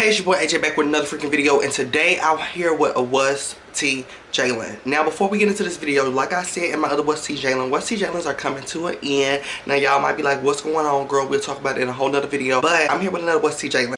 Hey, it's your boy AJ back with another freaking video, and today I'm here with a What's T Jalen. Now, before we get into this video, like I said in my other What's T Jalen's are coming to an end. Now, y'all might be like, what's going on, girl? We'll talk about it in a whole nother video, but I'm here with another What's T Jalen.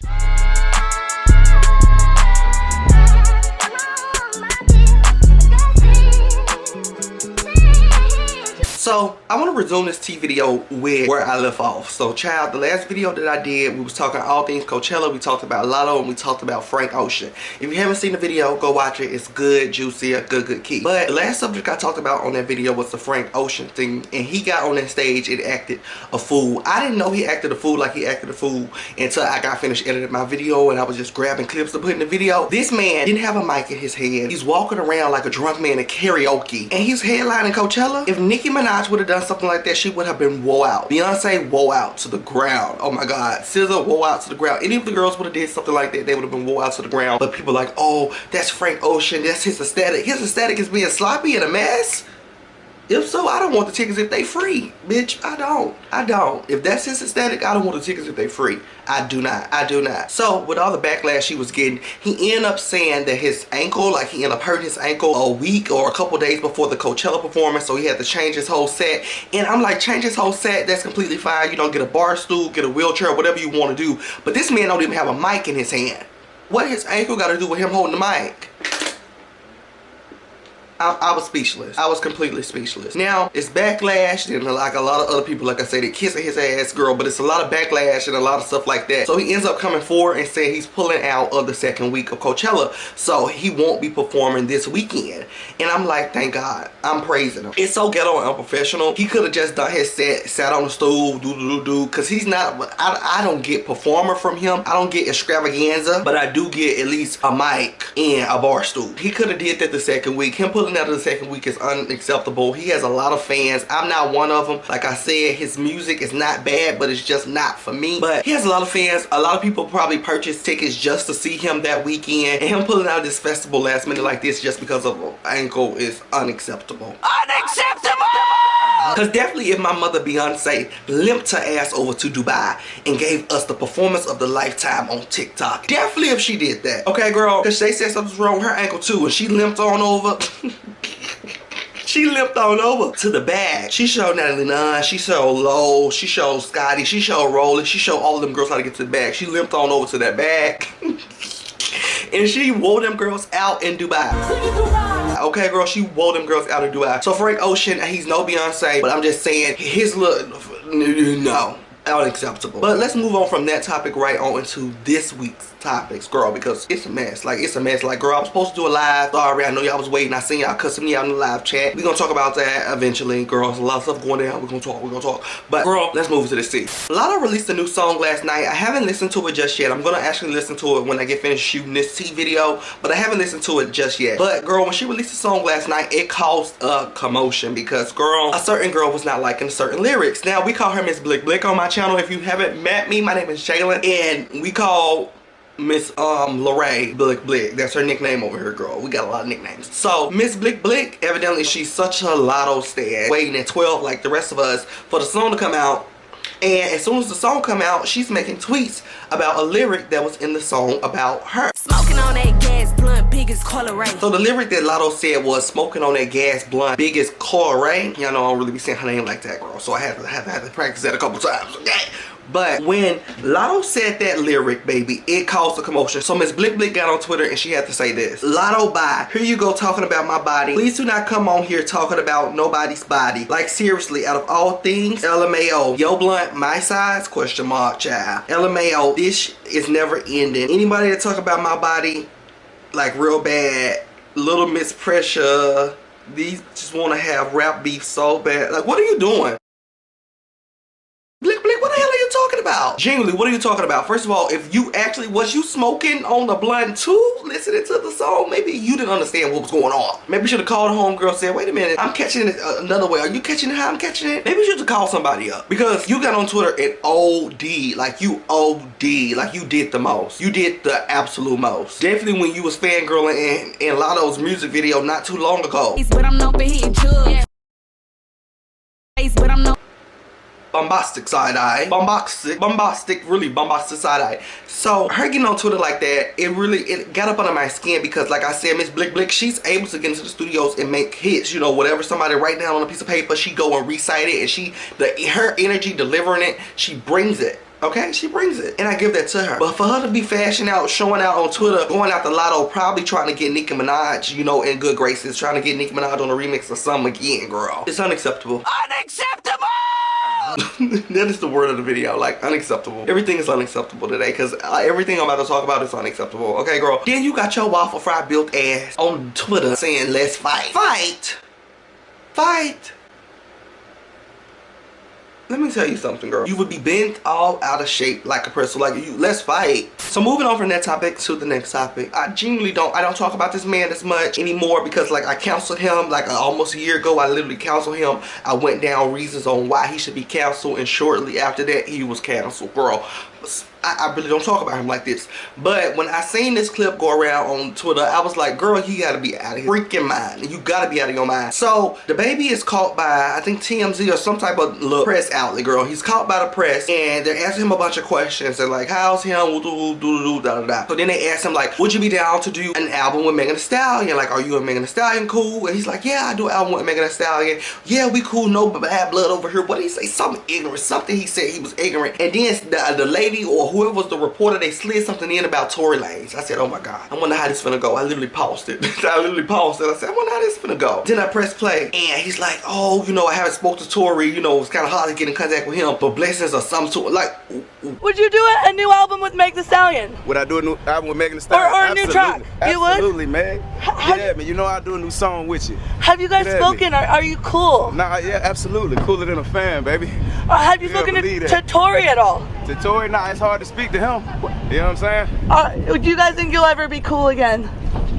So, I want to resume this T video with where I left off. So, child, the last video that I did, we was talking all things Coachella. We talked about Latto and we talked about Frank Ocean. If you haven't seen the video, go watch it. It's good, juicy, a good key. But the last subject I talked about on that video was the Frank Ocean thing. And he got on that stage and acted a fool. I didn't know he acted a fool like he acted a fool until I got finished editing my video and I was just grabbing clips to put in the video. This man didn't have a mic in his hand. He's walking around like a drunk man in karaoke. And he's headlining Coachella. If Nicki Minaj would have done something like that, she would have been wore out. Beyonce wore out to the ground. Oh my god. SZA wore out to the ground. Any of the girls would have did something like that, they would have been wore out to the ground. But people are like, oh, that's Frank Ocean, that's his aesthetic. His aesthetic is being sloppy and a mess. If so, I don't want the tickets if they free. Bitch, I don't. If that's his aesthetic, I don't want the tickets if they free. I do not. So, with all the backlash he was getting, he ended up saying that his ankle, like he ended up hurting his ankle a week or a couple days before the Coachella performance, so he had to change his whole set. And I'm like, change his whole set, that's completely fine. You don't get a bar stool, get a wheelchair, whatever you want to do. But this man don't even have a mic in his hand. What his ankle got to do with him holding the mic? I was speechless. I was completely speechless. Now, it's backlash and like a lot of other people, like I said, they kissing his ass, girl, but it's a lot of backlash and a lot of stuff like that. So he ends up coming forward and saying he's pulling out of the second week of Coachella. So he won't be performing this weekend. And I'm like, thank God. I'm praising him. It's so ghetto and unprofessional. He could have just done his set, sat on the stool, because he's not, I don't get performer from him. I don't get extravaganza, but I do get at least a mic and a bar stool. He could have did that the second week. Him pulling out of the second week is unacceptable. He has a lot of fans. I'm not one of them. Like I said, his music is not bad, but it's just not for me. But he has a lot of fans. A lot of people probably purchased tickets just to see him that weekend. And him pulling out this festival last minute like this just because of an ankle is unacceptable. Unacceptable! Because definitely if my mother Beyonce limped her ass over to Dubai and gave us the performance of the lifetime on TikTok, definitely if she did that. Okay, girl? Because they said something's wrong with her ankle too and she limped on over. She limped on over to the bag. She showed Natalie Nunn, she showed Low, she showed Scotty, she showed Rolly, she showed all of them girls how to get to the bag. She limped on over to that bag. And she wore them girls out in Dubai. Okay, girl, she wore them girls out in Dubai. So Frank Ocean, he's no Beyonce, but I'm just saying his look, no. Unacceptable. But let's move on from that topic right on into this week's topics, girl, because it's a mess. Like, it's a mess. Like, girl, I was supposed to do a live. Sorry, I know y'all was waiting. I seen y'all cussing me out in the live chat. We're gonna talk about that eventually, girls. A lot of stuff going down. We're gonna talk. But, girl, let's move to this tea. Latto released a new song last night. I haven't listened to it just yet. I'm gonna actually listen to it when I get finished shooting this tea video, but I haven't listened to it just yet. But, girl, when she released the song last night, it caused a commotion because, girl, a certain girl was not liking certain lyrics. Now, we call her Miss Blick Blick on my channel. If you haven't met me, my name is Jalen, and we call Miss Leray Blick Blick. That's her nickname over here, girl. We got a lot of nicknames. So Miss Blick Blick, evidently she's such a Latto stan, waiting at 12 like the rest of us for the song to come out. And as soon as the song come out, she's making tweets about a lyric that was in the song about her. Smoking on that gas blunt, biggest Leray. So the lyric that Latto said was smoking on that gas blunt, biggest Leray. Y'all know I don't really be saying her name like that, girl. So I had to practice that a couple times. Okay. But when Latto said that lyric, baby, it caused a commotion. So Miss Blick Blick got on Twitter and she had to say this. Latto, bye. Here you go talking about my body. Please do not come on here talking about nobody's body. Like, seriously, out of all things, LMAO. Yo blunt, my size? Question mark, child. LMAO, this is never ending. Anybody that talk about my body, like, real bad, Little Miss Pressure, these just want to have rap beef so bad. Like, what are you doing? Blick Blick, what the hell are you talking about? Genuinely, what are you talking about? First of all, if you actually, was you smoking on the blunt too, listening to the song? Maybe you didn't understand what was going on. Maybe you should have called homegirl and said, wait a minute, I'm catching it another way. Are you catching it how I'm catching it? Maybe you should have called somebody up. Because you got on Twitter and OD, like you OD, like you did the most. You did the absolute most. Definitely when you was fangirling in Latto's music video not too long ago. But I'm known for hitting drugs. But I'm known. bombastic side-eye. Really bombastic side-eye. So her getting on Twitter like that, it got up under my skin because, like I said, Miss Blick Blick, she's able to get into the studios and make hits. You know, whatever somebody write down on a piece of paper, she go and recite it, and her energy delivering it, she brings it. Okay, she brings it, and I give that to her. But for her to be fashioning out, showing out on Twitter, going out the Latto, probably trying to get Nicki Minaj, you know, in good graces, trying to get Nicki Minaj on a remix or something again, girl. It's unacceptable. Unacceptable! That is the word of the video, like, unacceptable. Everything is unacceptable today, because everything I'm about to talk about is unacceptable. Okay, girl? Then you got your waffle fry built ass on Twitter saying, let's fight. Fight! Let me tell you something, girl. You would be bent all out of shape like a person like you. Let's fight. So moving on from that topic to the next topic. I genuinely don't talk about this man as much anymore because, like, I counseled him like almost a year ago. I literally counseled him. I went down reasons on why he should be counseled, and shortly after that, he was canceled, girl. I really don't talk about him like this. But when I seen this clip go around on Twitter, I was like, girl, you gotta be out of your freaking mind. You gotta be out of your mind. So Dababy is caught by, I think, TMZ or some type of little press outlet, girl. He's caught by the press, and they're asking him a bunch of questions. They're like, how's him? So then they asked him, like, would you be down to do an album with Megan Thee Stallion? Like, are you and Megan Thee Stallion cool? And he's like, yeah, I do an album with Megan Thee Stallion. Yeah, we cool, no bad blood over here. What did he say? Something ignorant. Something he said he was ignorant. And then the lady or whoever was the reporter, they slid something in about Tory Lanez. I said, oh my God, I wonder how this finna go. I literally paused it. I literally paused it. I said, I wonder how this finna go. Then I pressed play, and he's like, oh, you know, I haven't spoke to Tory. You know, it's kind of hard to get in contact with him, but blessings or some sort. Like, would you do a new album with Meg Thee Stallion? Would I do a new album with Megan Thee Stallion? Or a new track? You would? Absolutely, Meg. Yeah, man. You know I do a new song with you. Have you guys spoken? Are you cool? Nah, yeah, absolutely. Cooler than a fan, baby. Have you spoken to Tory at all? To Tory, nah, it's hard to speak to him. You know what I'm saying? Do you guys think you'll ever be cool again?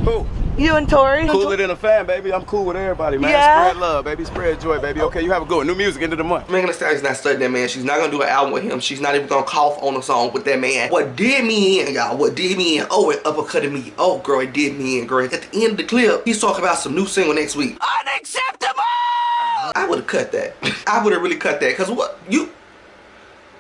Who? You and Tory? Cooler than a fan, baby. I'm cool with everybody, man. Yeah. Spread love, baby. Spread joy, baby. Okay, you have a good one. New music, end of the month. Megan Thee Stallion's not studying that man. She's not gonna do an album with him. She's not even gonna cough on a song with that man. What did me in, y'all? What did me in? Oh, it uppercutted me. Oh, girl, it did me in, girl. At the end of the clip, he's talking about some new single next week. Unacceptable! I would have cut that. I would have really cut that. Cause what?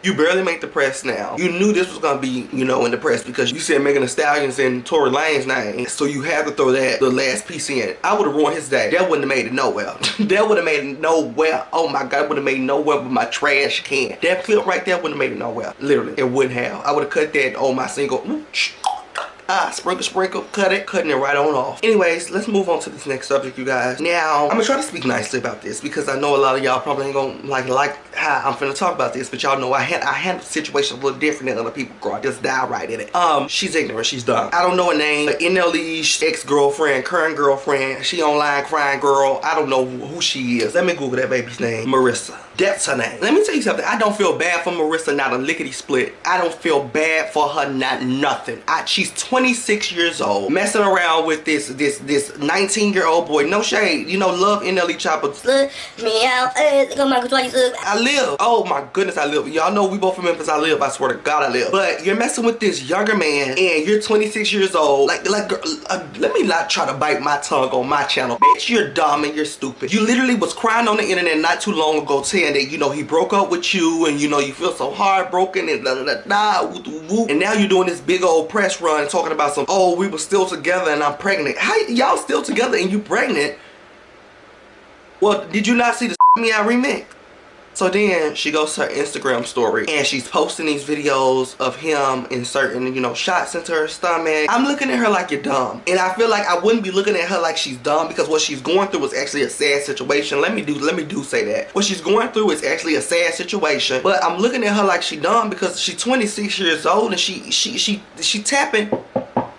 You barely make the press now. You knew this was gonna be, you know, in the press because you said Megan Thee Stallion's in Tory Lanez's name. So you had to throw that, the last piece in. I would have ruined his day. That wouldn't have made it nowhere. That would have made it nowhere. Oh my God, it would have made it nowhere but my trash can. That clip right there wouldn't have made it nowhere. Literally, it wouldn't have. I would have cut that on my single. Sprinkle, cutting it right on off. Anyways, let's move on to this next subject, you guys. Now, I'm gonna try to speak nicely about this because I know a lot of y'all probably ain't gonna like how I'm finna talk about this, but y'all know I handle the situation a little different than other people, girl. I just dive right in it. She's ignorant, she's dumb. I don't know her name, but NLE's ex-girlfriend, current girlfriend, she online crying girl. I don't know who she is. Let me Google that baby's name. Marissa. That's her name. Let me tell you something. I don't feel bad for Marissa, not a lickety split. I don't feel bad for her, not nothing. She's 26 years old, messing around with this 19-year-old boy. No shade, you know, love NLE Choppa. I live. Oh my goodness, I live. Y'all know we both from Memphis. I live. I swear to God, I live. But you're messing with this younger man, and you're 26 years old. Like, let me not try to bite my tongue on my channel. Bitch, you're dumb and you're stupid. You literally was crying on the internet not too long ago, saying that, you know, he broke up with you, and you know you feel so heartbroken and and now you're doing this big old press run talking about some, oh, we were still together and I'm pregnant. How y'all still together and you pregnant? Well, did you not see the Me Out remix? So then she goes to her Instagram story and she's posting these videos of him inserting, you know, shots into her stomach. I'm looking at her like you're dumb. And I feel like I wouldn't be looking at her like she's dumb because what she's going through is actually a sad situation. Let me do say that. What she's going through is actually a sad situation. But I'm looking at her like she's dumb because she's 26 years old and she tapping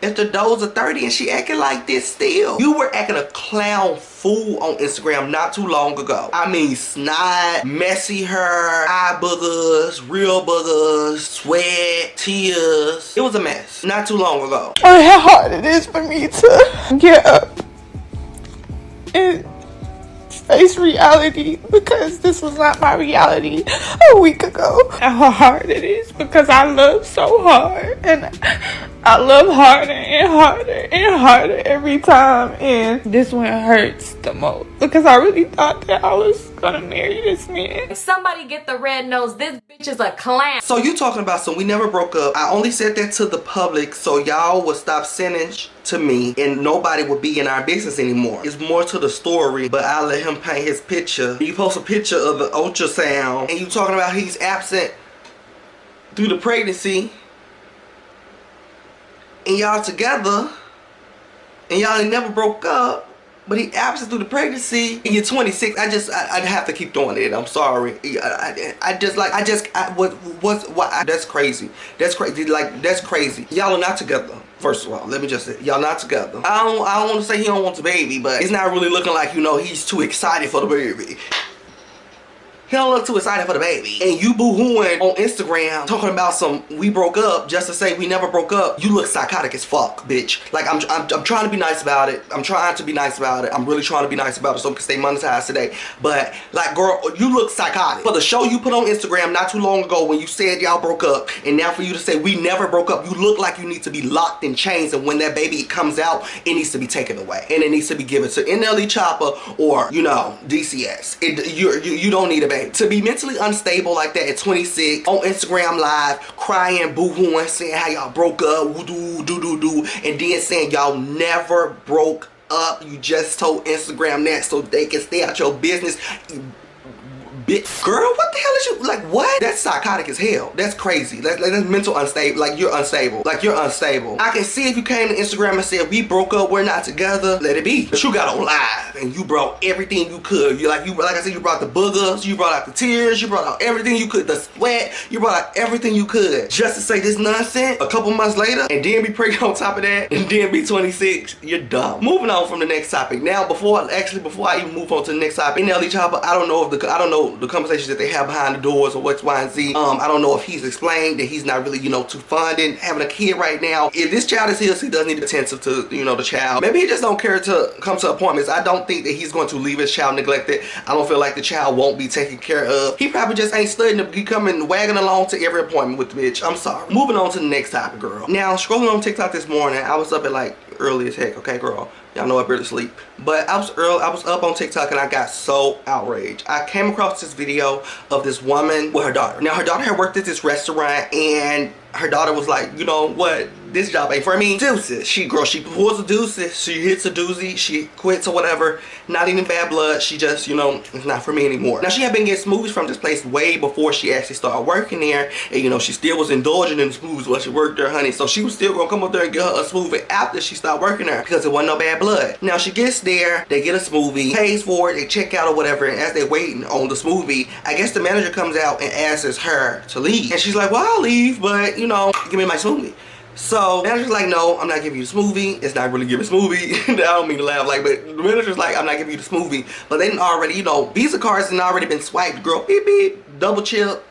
at the doors of 30 and she acting like this still. You were acting a clown fool on Instagram not too long ago. I mean, snot, messy hair, eye boogers, real boogers, sweat, tears. It was a mess not too long ago. Oh, how hard it is for me to get up and face reality because this was not my reality a week ago. And how hard it is because I love so hard and I love harder and harder and harder every time, and this one hurts the most. because I really thought that I was gonna marry this man. Somebody get the red nose. This bitch is a clown. So you talking about some we never broke up. I only said that to the public so y'all would stop sending to me and nobody would be in our business anymore. It's more to the story, but I let him paint his picture. You post a picture of the ultrasound and you talking about he's absent through the pregnancy and y'all together and y'all ain't never broke up. But he absent through the pregnancy and you're 26. I have to keep doing it. I'm sorry. That's crazy. That's crazy. Like, that's crazy. Y'all are not together. First of all, let me just say, y'all not together. I don't want to say he don't want the baby, but it's not really looking like, you know, he's too excited for the baby. He don't look too excited for the baby. And you boo-hooing on Instagram talking about some we broke up just to say we never broke up. You look psychotic as fuck, bitch. Like, I'm trying to be nice about it. I'm trying to be nice about it. I'm really trying to be nice about it so we can stay monetized today. But, like, girl, you look psychotic. For the show you put on Instagram not too long ago when you said y'all broke up, and now for you to say we never broke up, you look like you need to be locked in chains, and when that baby comes out, it needs to be taken away. And it needs to be given to NLE Choppa or, you know, DCS. You don't need a baby. To be mentally unstable like that at 26 on Instagram Live, crying, boo-hooing, saying how y'all broke up, do, and then saying y'all never broke up. You just told Instagram that so they can stay out your business. Bitch. Girl, what the hell is you, like, what? That's psychotic as hell. That's crazy. That's mental unstable. Like, you're unstable. Like, you're unstable. I can see if you came to Instagram and said, we broke up, we're not together, let it be. But you got on live and you brought everything you could. Like I said, you brought the boogers, you brought out the tears, you brought out everything you could, the sweat, you brought out everything you could. Just to say this nonsense a couple months later and then be pregnant on top of that and then be 26, you're dumb. Moving on from the next topic. Now, before I even move on to the next topic, NLE Choppa, I don't know the conversations that they have behind the doors or X, Y, and Z. I don't know if he's explained that he's not really, you know, too fond in having a kid right now. If this child is his, he does need attention to, you know, the child. Maybe he just don't care to come to appointments. I don't think that he's going to leave his child neglected. I don't feel like the child won't be taken care of. He probably just ain't studying to be coming wagging along to every appointment with the bitch. I'm sorry. Moving on to the next topic, girl. Now, scrolling on TikTok this morning, I was up at like early as heck, okay, girl? Y'all know I barely sleep. But I was up on TikTok and I got so outraged. I came across this video of this woman with her daughter. Now, her daughter had worked at this restaurant and her daughter was like, you know what? This job ain't for me. Deuces. She pulls a deuces. She hits a doozy. She quits or whatever. Not even bad blood. She just, you know, it's not for me anymore. Now, she had been getting smoothies from this place way before she actually started working there. And, you know, she still was indulging in the smoothies while she worked there, honey. So she was still gonna come up there and get her a smoothie after she started working there because it wasn't no bad blood. Now, she gets there. They get a smoothie, pays for it, they check out or whatever. And as they're waiting on the smoothie, I guess the manager comes out and asks her to leave. And she's like, well, I'll leave, but, you know, give me my smoothie. So the manager's like, no, I'm not giving you the smoothie. It's not really giving smoothie. I don't mean to laugh, like, but the manager's like, I'm not giving you the smoothie. But they didn't already, you know, Visa cards had already been swiped, girl. Beep, beep, double chip,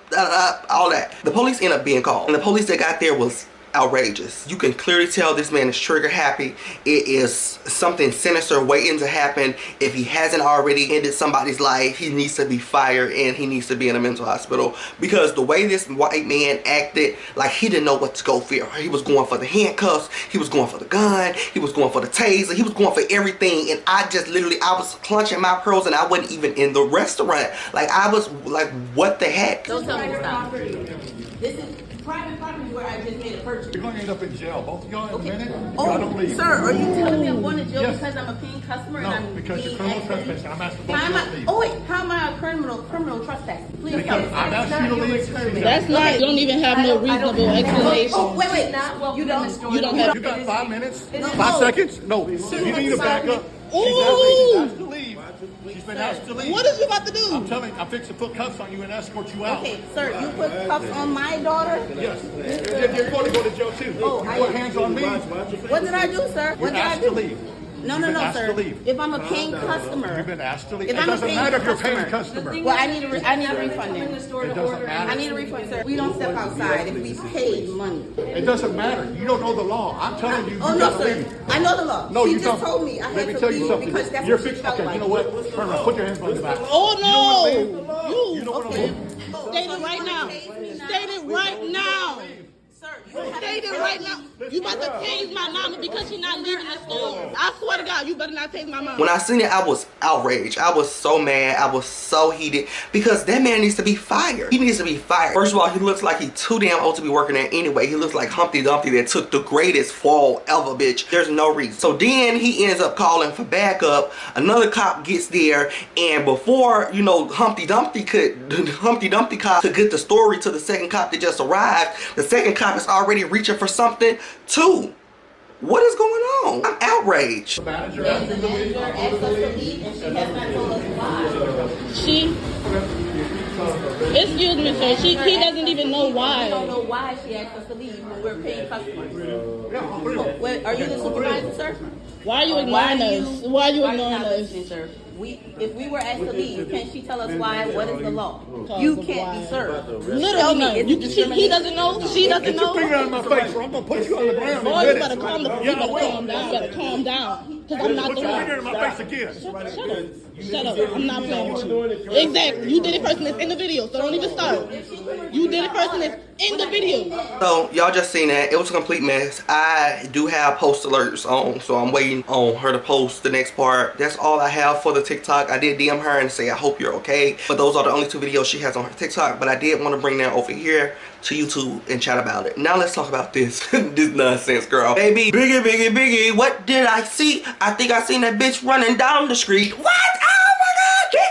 all that. The police ended up being called. And the police that got there was outrageous. You can clearly tell this man is trigger happy. It is something sinister waiting to happen. If he hasn't already ended somebody's life, he needs to be fired and he needs to be in a mental hospital because the way this white man acted, like he didn't know what to go for. He was going for the handcuffs, he was going for the gun, he was going for the taser, he was going for everything, and I just literally, I was clenching my pearls and I wasn't even in the restaurant. Like, I was like, what the heck? Don't tell me to stop. This is private property where I just made a purchase. You're going to end up in jail, both of y'all in a minute. Oh, Y'all don't leave. sir, are you telling me I'm going to jail Yes. because I'm a paying customer No, and I'm because you're being criminal accident? trespassing. I'm asking both How of am y'all to I? leave. Oh wait, how am I a criminal trespassing? Please tell me. Because I've asked you to leave. That's not, you don't even have no reasonable explanation. Oh, wait, Not you don't. You don't have. You got 5 minutes? No. 5 seconds? No. You need to back up. She's asked to leave. She's been asked to leave. What is you about to do? I'm telling you, I'm fixing to put cuffs on you and escort you out. Okay, sir, you put cuffs on my daughter? Yes. You're going to go to jail too. Oh, you put hands on me. What did I do, sir? What You're did I asked do? to leave. No, You've been no, asked sir. to leave. If I'm a paying customer. You've been asked to leave. If It I'm a doesn't paying matter if you're a customer. paying customer. Well, I need a refund then. It doesn't matter. I need a refund, sir. We don't step outside if we paid money. It doesn't matter. You don't know the law. I'm telling you, Oh, you no, gotta sir. leave. I know the law. No, she you just don't. told me I Let had me to tell you leave something. because that's You're what she fixing. felt Okay, like. you know what? Turn around. Put your hands behind your back. Oh no! You don't wanna leave? You You don't want to Okay. leave? Oh, state so it you right wanna now. pay me now? State it right now. Sir, you Say this right now. You about to tase my mama because she's not leaving the store. I swear to God, you better not tase my mama. When I seen it, I was outraged. I was so mad. I was so heated because that man needs to be fired. He needs to be fired. First of all, he looks like he's too damn old to be working there anyway. He looks like Humpty Dumpty that took the greatest fall ever, bitch. There's no reason. So then he ends up calling for backup. Another cop gets there, and before, you know, Humpty Dumpty cop could get the story to the second cop that just arrived, the second cop is already reaching for something too. What is going on? I'm outraged. The manager asked us to leave and she has not told us why. Excuse me, sir. He doesn't even know why. We don't know why she asked us to leave when we're paying customers. Wait, are you the supervisor, sir? Why are you ignoring us? Why are you ignoring us? Sir? If we were asked to leave, can she tell us why? What is the law? You can't be served. Literally, he doesn't know. She doesn't know. Get your finger out of my face, or I'm gonna put you on the ground. Boy, you better calm down. You better calm down. Because I'm not Put the your one. finger in my face again. Shut up. I'm not playing with you. Exactly. You did it first and it's in the video, so don't even start. You did it first and it's in the video. So y'all just seen that. It was a complete mess. I do have post alerts on, so I'm waiting on her to post the next part. That's all I have for the TikTok. I did DM her and say I hope you're okay, but those are the only 2 videos she has on her TikTok. But I did want to bring that over here to YouTube and chat about it. Now let's talk about this this nonsense, girl. Baby, Biggie, what did I see? I think I seen that bitch running down the street. What? Oh my God,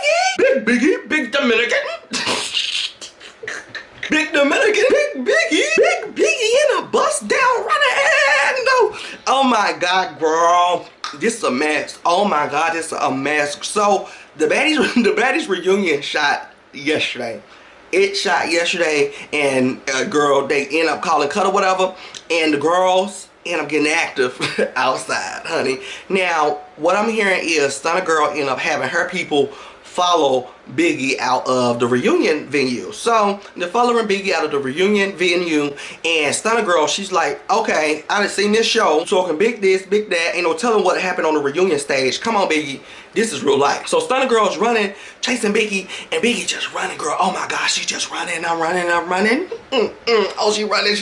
Biggie, big Dominican. Big Dominican, big Biggie in a bus down running. No. Oh my God, girl. This is a mess. Oh my God, this is a mess. So the baddies reunion shot yesterday. It shot yesterday, and girl, they end up calling cut or whatever, and the girls end up getting active outside, honey. Now, what I'm hearing is Stunna girl end up having her people follow Biggie out of the reunion venue. So they're following Biggie out of the reunion venue, and Stunna girl, she's like, okay, I done seen this show, talking big this, big that, ain't no telling what happened on the reunion stage. Come on, Biggie, this is real life. So Stunna girl's running, chasing Biggie, and Biggie just running, girl. Oh my gosh, she just running, I'm running. Oh, she running.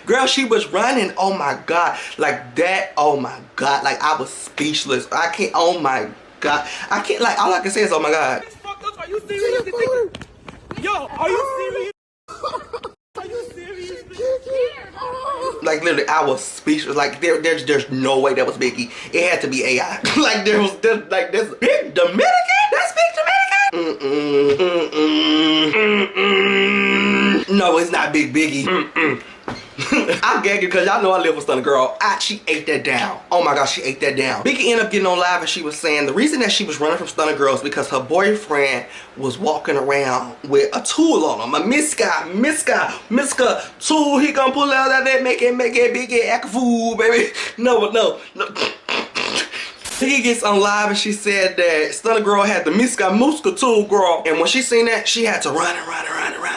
Girl, she was running, oh my God, like that, oh my God, like I was speechless. I can't, oh my God, I can't, like, all I can say is, oh my God. Are you serious? Yo, are you serious? Are you serious? Like literally, I was speechless. Like there's no way that was Biggie. It had to be AI. Like this big Dominican. That's big Dominican. No, it's not Big Biggie. I'm gagging because y'all know I live with Stunna girl. She ate that down. Oh my gosh, she ate that down. Biggie ended up getting on live and she was saying the reason that she was running from Stunna girl is because her boyfriend was walking around with a tool on him. A Miska tool. He gonna pull out that make it Biggie act a fool, baby. No. Biggie gets on live and she said that Stunna girl had the Muska tool, girl. And when she seen that, she had to run.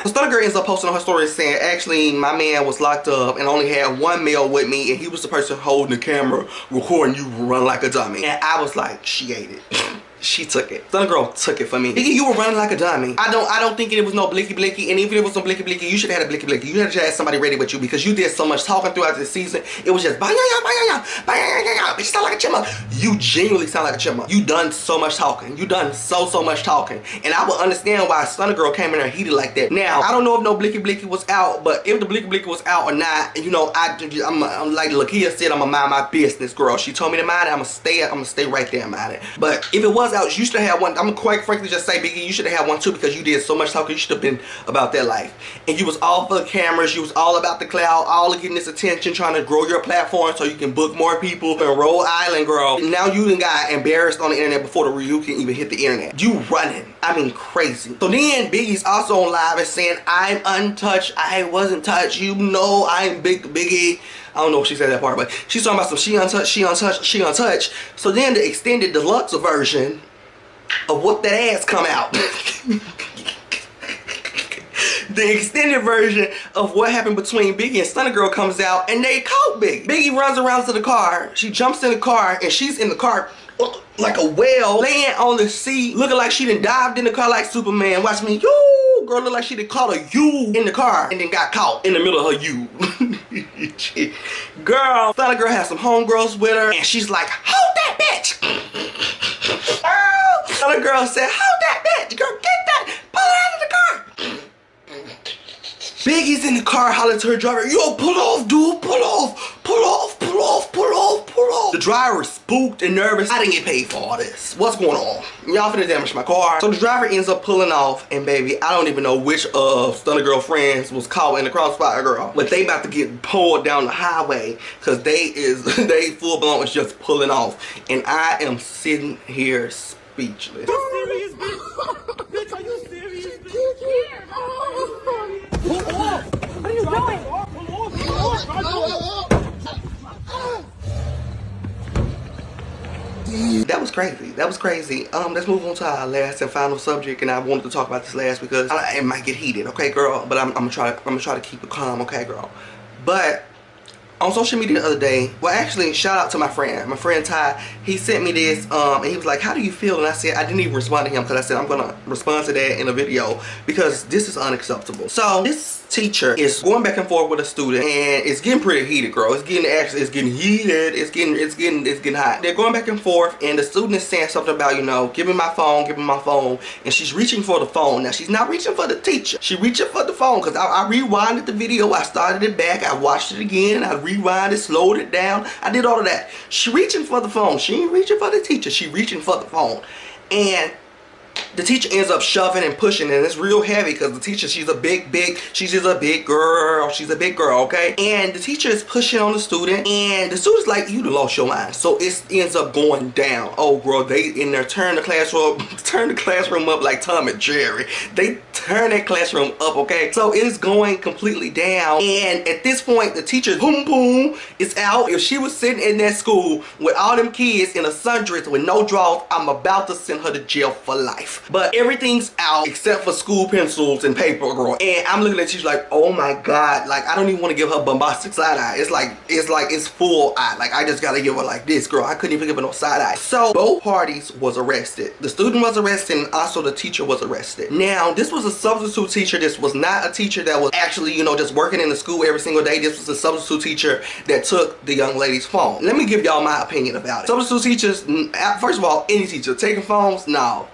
So Stunna girl ends up posting on her story saying, actually, my man was locked up and only had 1 male with me, and he was the person holding the camera, recording you run like a dummy. And I was like, she ate it. She took it. Stunna girl took it for me. Biggie, you were running like a dummy. I don't think it was no blicky, and even if it was no blicky, you should have had a blicky. You should have had somebody ready with you because you did so much talking throughout the season. It was just bitch, you sound like a chipmunk. You genuinely sound like a chipmunk. You done so much talking. You done so much talking. And I would understand why Stunna girl came in there heated like that. Now, I don't know if no blicky was out, but if the blicky was out or not, you know, I'm like Lakia said, I'ma mind my business, girl. She told me to mind it, I'ma stay right there and mind it. But if it was out, you should have had one. I'm quite frankly just say, Biggie, you should have had one too because you did so much talking. You should have been about that life. And you was all for the cameras. You was all about the cloud, all of getting this attention, trying to grow your platform so you can book more people in Rhode Island, girl. And now you done got embarrassed on the internet before the review can even hit the internet. You running. I mean, crazy. So then Biggie's also on live and saying, I'm untouched. I wasn't touched. You know I'm Biggie. I don't know if she said that part, but she's talking about some she untouched. So then the extended deluxe version of what that ass come out. The extended version of what happened between Biggie and Stunna girl comes out and they caught Biggie. Biggie runs around to the car. She jumps in the car and she's in the car like a whale, laying on the seat, looking like she done dived in the car like Superman. Watch me, you girl looked like she done caught a U in the car and then got caught in the middle of her U. Girl, Stunna girl has some homegirls with her and she's like, hold that bitch. Stunna girl said, hold that bitch. Girl, get that. Pull her out of the car. Biggie's in the car hollering to her driver, yo, pull off, dude, pull off, pull off, pull off, pull off, pull off. The driver is spooked and nervous. I didn't get paid for all this. What's going on? Y'all finna damage my car. So the driver ends up pulling off, and baby, I don't even know which of Stunna girl friends was caught in the crossfire, girl. But they about to get pulled down the highway, cause they full blown is just pulling off. And I am sitting here speechless. Are you serious, bitch? Bitch, are you serious, bitch? Pull off! What are you doing? Pull off! That was crazy. That was crazy. Let's move on to our last and final subject, and I wanted to talk about this last because it might get heated, okay, girl? But I'm gonna try to keep it calm, okay, girl? But on social media the other day, well, actually, shout out to my friend Ty. He sent me this, and he was like, how do you feel? And I said, I didn't even respond to him because I said, I'm gonna respond to that in a video because this is unacceptable. So this teacher is going back and forth with a student, and it's getting pretty heated, girl. It's getting heated. It's getting hot. They're going back and forth, and the student is saying something about, you know, give me my phone, and she's reaching for the phone. Now she's not reaching for the teacher. She's reaching for the phone because I rewinded the video. I started it back. I watched it again. I rewinded, slowed it down. I did all of that. She reaching for the phone. She ain't reaching for the teacher. She reaching for the phone, and the teacher ends up shoving and pushing, and it's real heavy because the teacher, she's a big girl. She's a big girl, okay? And the teacher is pushing on the student, and the student's like, you done lost your mind. So it ends up going down. Oh, girl, they in there turn the classroom up like Tom and Jerry. They turn that classroom up, okay? So it is going completely down, and at this point, the teacher, boom, is out. If she was sitting in that school with all them kids in a sundress with no drawers, I'm about to send her to jail for life. But everything's out except for school pencils and paper, girl. And I'm looking at you like, oh my god, like I don't even want to give her bombastic side eye. It's full eye. Like I just gotta give her like this, girl. I couldn't even give her no side eye. So both parties was arrested. The student was arrested and also the teacher was arrested. Now this was a substitute teacher. This was not a teacher that was actually, you know, just working in the school every single day. This was a substitute teacher that took the young lady's phone. Let me give y'all my opinion about it. Substitute teachers, first of all, any teacher taking phones, no.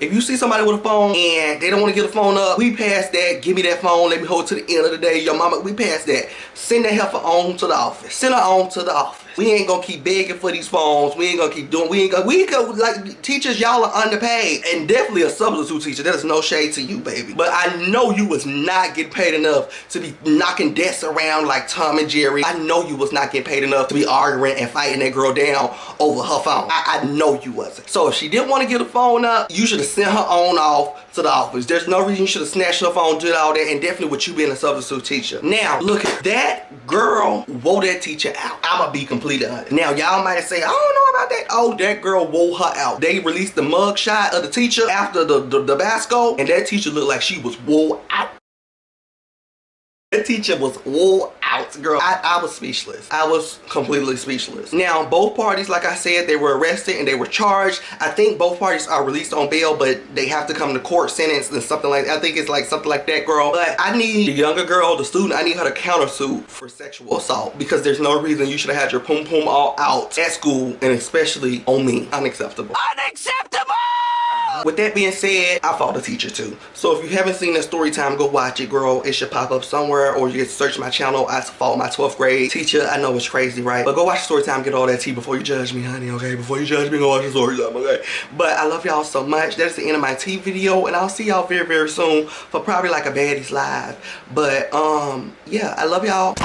If you see somebody with a phone and they don't want to get a phone up, we past that. Give me that phone. Let me hold it to the end of the day. Your mama, we past that. Send that heifer on to the office. Send her on to the office. We ain't gonna keep begging for these phones. We ain't gonna keep doing, we ain't gonna, like, teachers, y'all are underpaid. And definitely a substitute teacher. There's no shade to you, baby. But I know you was not getting paid enough to be knocking desks around like Tom and Jerry. I know you was not getting paid enough to be arguing and fighting that girl down over her phone. I know you wasn't. So if she didn't want to get a phone up, you should have sent her on off to the office. There's no reason you should have snatched her phone, did all that, and definitely with you being a substitute teacher. Now, look at that girl wore that teacher out. I'ma be completely honest. Now, y'all might say, I don't know about that. Oh, that girl wore her out. They released the mug shot of the teacher after the Basco, and that teacher looked like she was wore out. That teacher was wore out, girl. I was speechless. I was completely speechless. Now, both parties, like I said, they were arrested and they were charged. I think both parties are released on bail, but they have to come to court sentence and something like that. I think it's like something like that, girl. But I need the younger girl, the student, I need her to countersue for sexual assault because there's no reason you should have had your pum pum all out at school and especially on me. Unacceptable. Unacceptable! With that being said, I fought a teacher too. So if you haven't seen that story time, go watch it, girl. It should pop up somewhere, or you can search my channel. I fought my 12th grade teacher. I know it's crazy, right? But go watch the story time, get all that tea before you judge me, honey, okay? Before you judge me, go watch the story time, okay? But I love y'all so much. That's the end of my tea video, and I'll see y'all very, very soon for probably like a Baddies Live. But yeah, I love y'all.